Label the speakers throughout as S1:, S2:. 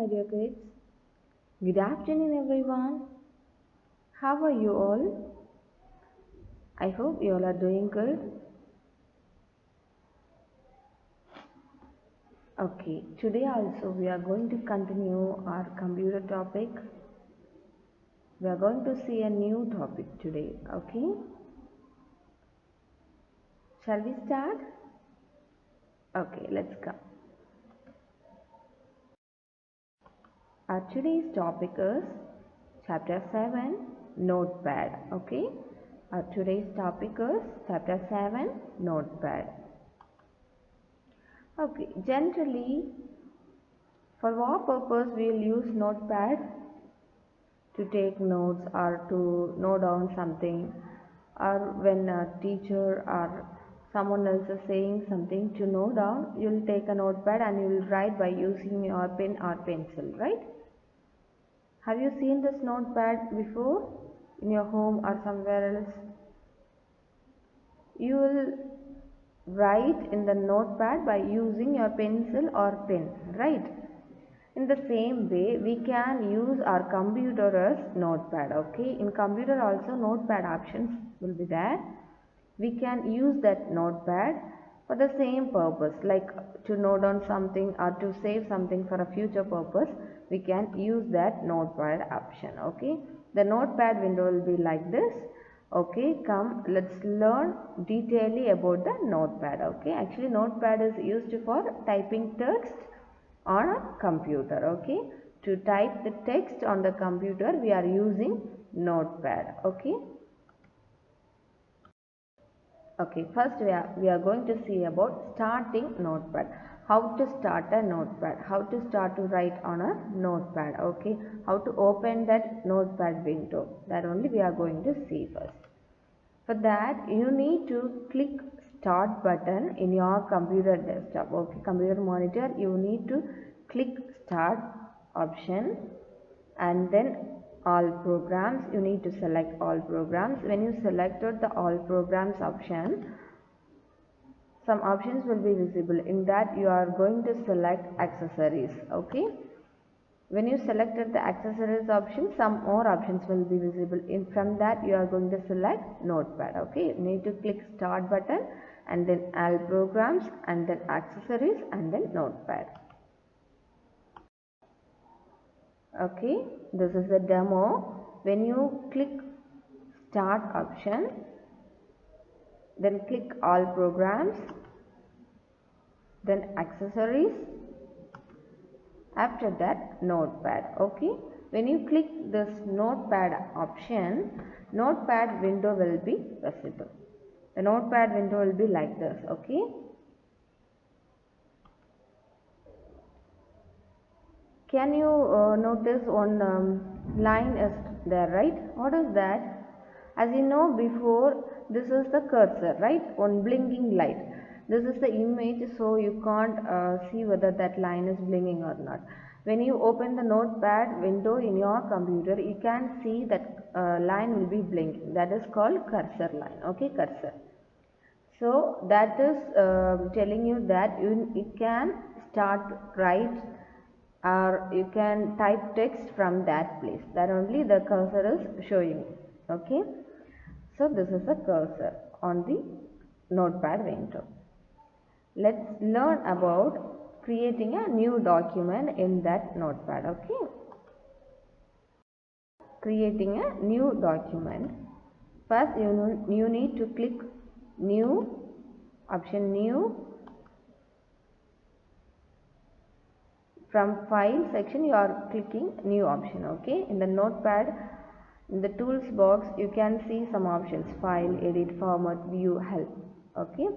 S1: my dear kids. Good afternoon, everyone. How are you all? I hope you all are doing good. Okay, today also we are going to continue our computer topic. We are going to see a new topic today. Okay, shall we start? Okay, let's go. Our today's topic is Chapter 7 Notepad. Okay, our today's topic is Chapter 7 Notepad. Okay, generally, for what purpose we will use Notepad? To take notes or to note down something, or when a teacher or someone else is saying something to note down, you will take a notepad and you will write by using your pen or pencil, right? Have you seen this notepad before in your home or somewhere else? You will write in the notepad by using your pencil or pen, right? In the same way, we can use our computer as notepad. Okay, in computer also notepad options will be there. We can use that notepad for the same purpose, like to note down something or to save something for a future purpose. We can use that notepad option. Okay, the notepad window will be like this. Okay, come, let's learn detailedly about the notepad. Okay, actually notepad is used for typing text on a computer. Okay, to type the text on the computer we are using notepad. Okay, first we are going to see about starting notepad. How to start a notepad, how to start to write on a notepad. Okay, how to open that notepad window, that only we are going to see first. For that you need to click start button in your computer desktop. Okay, computer monitor, you need to click start option and then all programs. You need to select all programs. When you selected the all programs option, some options will be visible. In that you are going to select accessories. Okay, when you selected the accessories option, some more options will be visible. From that you are going to select notepad. Okay, you need to click start button and then all programs and then accessories and then notepad. Okay, this is the demo. When you click start option, then click all programs, then accessories, after that notepad. Okay, when you click this notepad option, notepad window will be visible. The notepad window will be like this. Okay, can you notice one line is there, right? What is that? As you know before, this is the cursor, right? One blinking light. This is the image, so you can't see whether that line is blinking or not. When you open the notepad window in your computer, you can see that line will be blinking. That is called cursor line. Okay, cursor. So that is telling you that you can start write or you can type text from that place. That only the cursor is showing. Okay, so this is a cursor on the notepad window. Let's learn about creating a new document in that notepad. Okay, creating a new document. First you need to click new option, new. From file section you are clicking new option. Okay, in the notepad, in the tools box you can see some options: file, edit, format, view, help. Okay,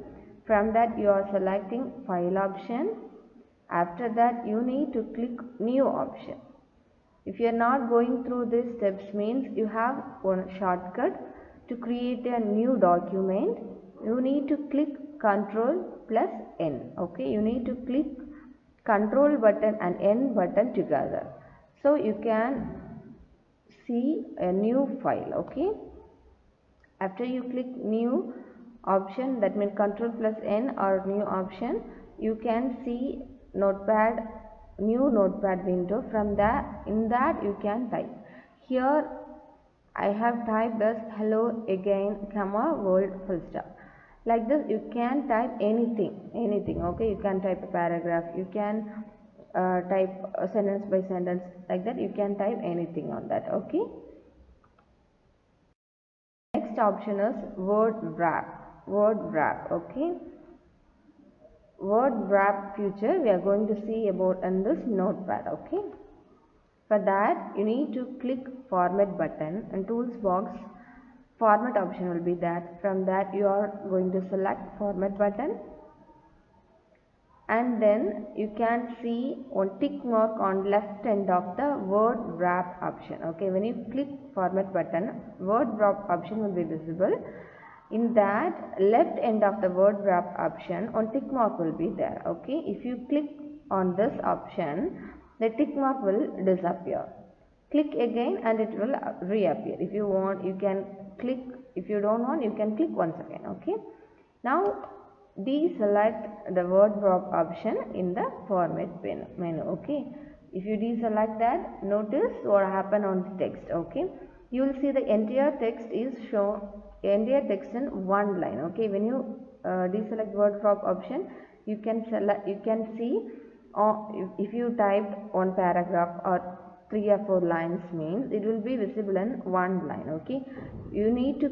S1: from that you are selecting file option. After that you need to click new option. If you are not going through these steps, means you have one shortcut to create a new document. You need to click Ctrl plus N. Okay, you need to click Control button and N button together, so you can see a new file. Okay, after you click new option, that means Control plus N or new option, you can see notepad new notepad window. From that, in that you can type. Here I have typed as hello again, comma, world, full stop. Like this you can type anything, okay. You can type a paragraph, you can type a sentence by sentence, like that you can type anything on that, okay. Next option is word wrap, okay. Word wrap feature we are going to see about in this notepad, okay. For that you need to click format button, and tools box format option will be that. From that you are going to select format button, and then you can see one tick mark on left end of the word wrap option, okay. When you click format button, word wrap option will be visible. In that left end of the word wrap option, one tick mark will be there, okay. If you click on this option, the tick mark will disappear. Click again and it will reappear. If you want, you can click. If you don't want, you can click once again, okay. Now deselect the word wrap option in the format menu, okay. If you deselect that, notice what happened on the text, okay. You will see the entire text is shown, entire text in one line, okay. When you deselect word wrap option, you can select, you can see if you typed one paragraph or 3 or 4 lines, means it will be visible in one line, okay. You need to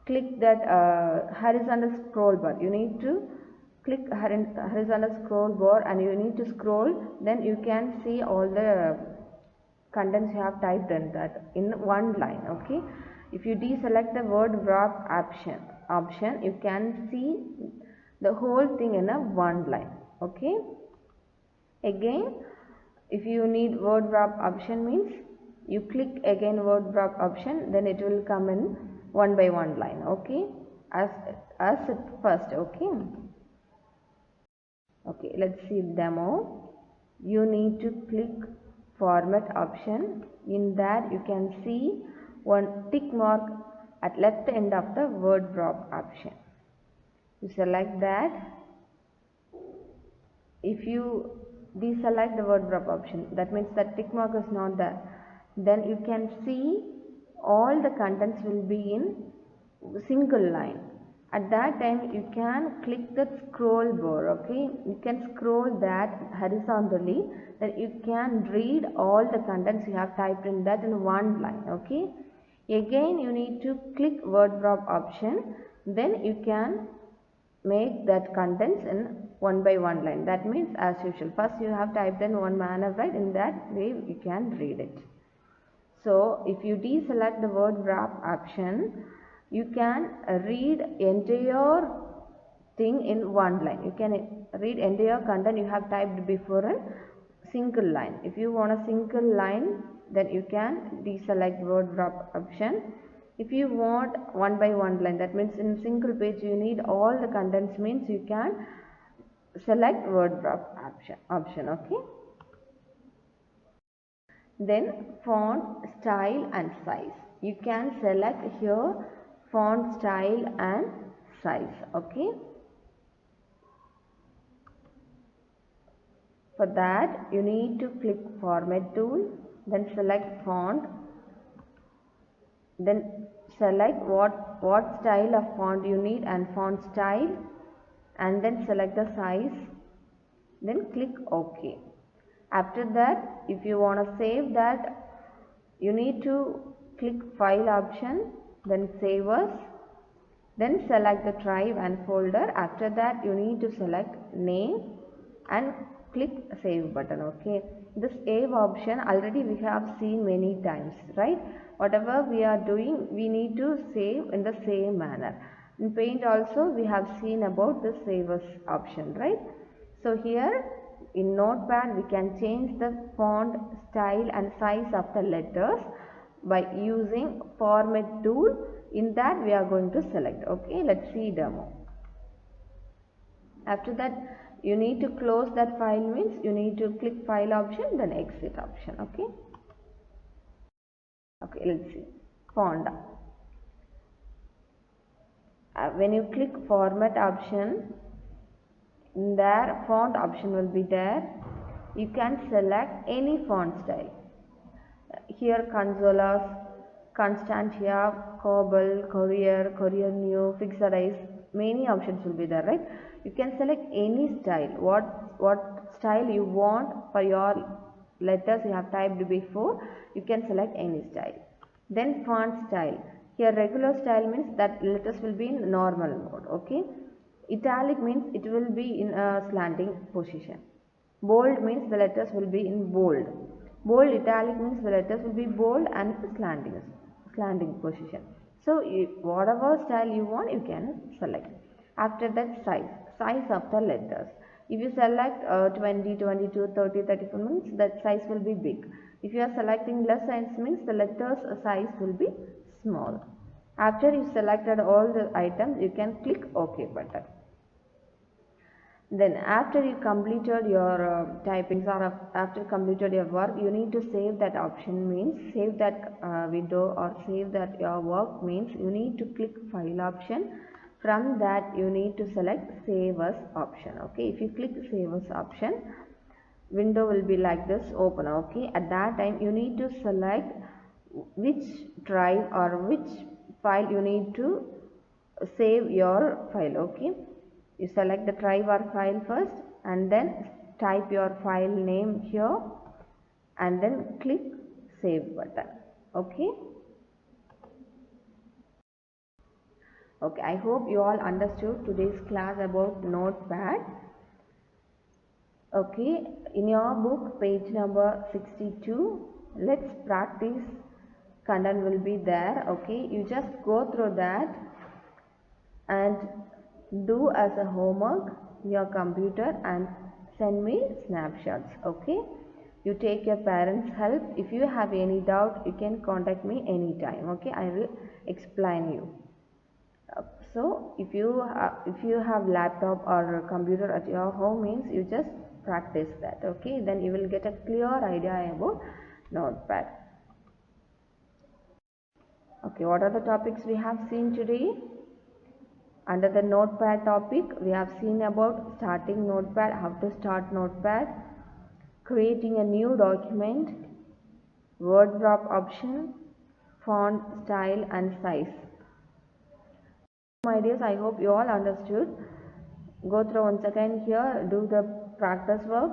S1: click that horizontal scroll bar. You need to click horizontal scroll bar and you need to scroll, then you can see all the contents you have typed in that in one line, okay. If you deselect the word wrap option, you can see the whole thing in a one line, okay. Again, if you need word wrap option, means you click again word wrap option, then it will come in one by one line, okay, as it first, okay. Okay, let's see demo. You need to click format option. In that you can see one tick mark at left end of the word wrap option. You select that. If you deselect the word wrap option, that means that tick mark is not there, then you can see all the contents will be in single line. At that time you can click the scroll bar, okay. You can scroll that horizontally, then you can read all the contents you have typed in that in one line, okay. Again you need to click word wrap option, then you can make that contents in one by one line. That means as usual, first you have typed in one manner, right, in that way you can read it. So if you deselect the word wrap option, you can read entire thing in one line. You can read entire content you have typed before in single line. If you want a single line, then you can deselect word wrap option. If you want one by one line, that means in single page you need all the contents, means you can select word wrap option, okay. Then font style and size, you can select here font style and size, okay. For that you need to click format tool, then select font, then select what style of font you need and font style, and then select the size, then click OK. After that, if you want to save that, you need to click file option, then save as, then select the drive and folder. After that you need to select name and click save button, okay. This save option already we have seen many times, right. Whatever we are doing, we need to save in the same manner. In Paint also we have seen about the save as option, right. So here in Notepad we can change the font style and size of the letters by using format tool. In that we are going to select, okay. Let's see demo. After that you need to close that file, means you need to click file option, then exit option, okay. Okay, let's see font. When you click format option, there font option will be there. You can select any font style. Here Consolas, Constantia, Cobble, Courier, Courier New, Fixerize, many options will be there, right? You can select any style, what style you want for your letters you have typed before, you can select any style. Then font style. Here regular style means that letters will be in normal mode, okay? Italic means it will be in a slanting position. Bold means the letters will be in bold. Bold italic means the letters will be bold and slanting position. So whatever style you want, you can select. After that, size of the letters. If you select 20, 22, 30, 34 means that size will be big. If you are selecting less size means the letters size will be small. After you selected all the items, you can click OK button. Then after you completed your typings or after completed your work, you need to save that option, means save that window or save that your work, means you need to click file option. From that you need to select save as option. Okay, if you click save as option, window will be like this open. Okay, at that time you need to select which drive or which file you need to save your file. Okay, you select the drive or file first and then type your file name here and then click save button. Okay. Okay, I hope you all understood today's class about Notepad. Okay, in your book page number 62, let's practice content will be there. Okay, you just go through that and do as a homework your computer and send me snapshots. Okay, you take your parents help. If you have any doubt, you can contact me anytime. Okay, I will explain you. So if you have laptop or computer at your home, means you just practice that. Okay, then you will get a clear idea about Notepad. Okay, what are the topics we have seen today? Under the Notepad topic, we have seen about starting Notepad, how to start Notepad, creating a new document, word drop option, font style and size. My dears, I hope you all understood. Go through once again here, do the practice work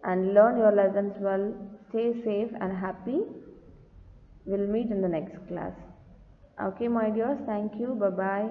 S1: and learn your lessons well. Stay safe and happy. We'll meet in the next class. Okay, my dears, thank you. Bye bye.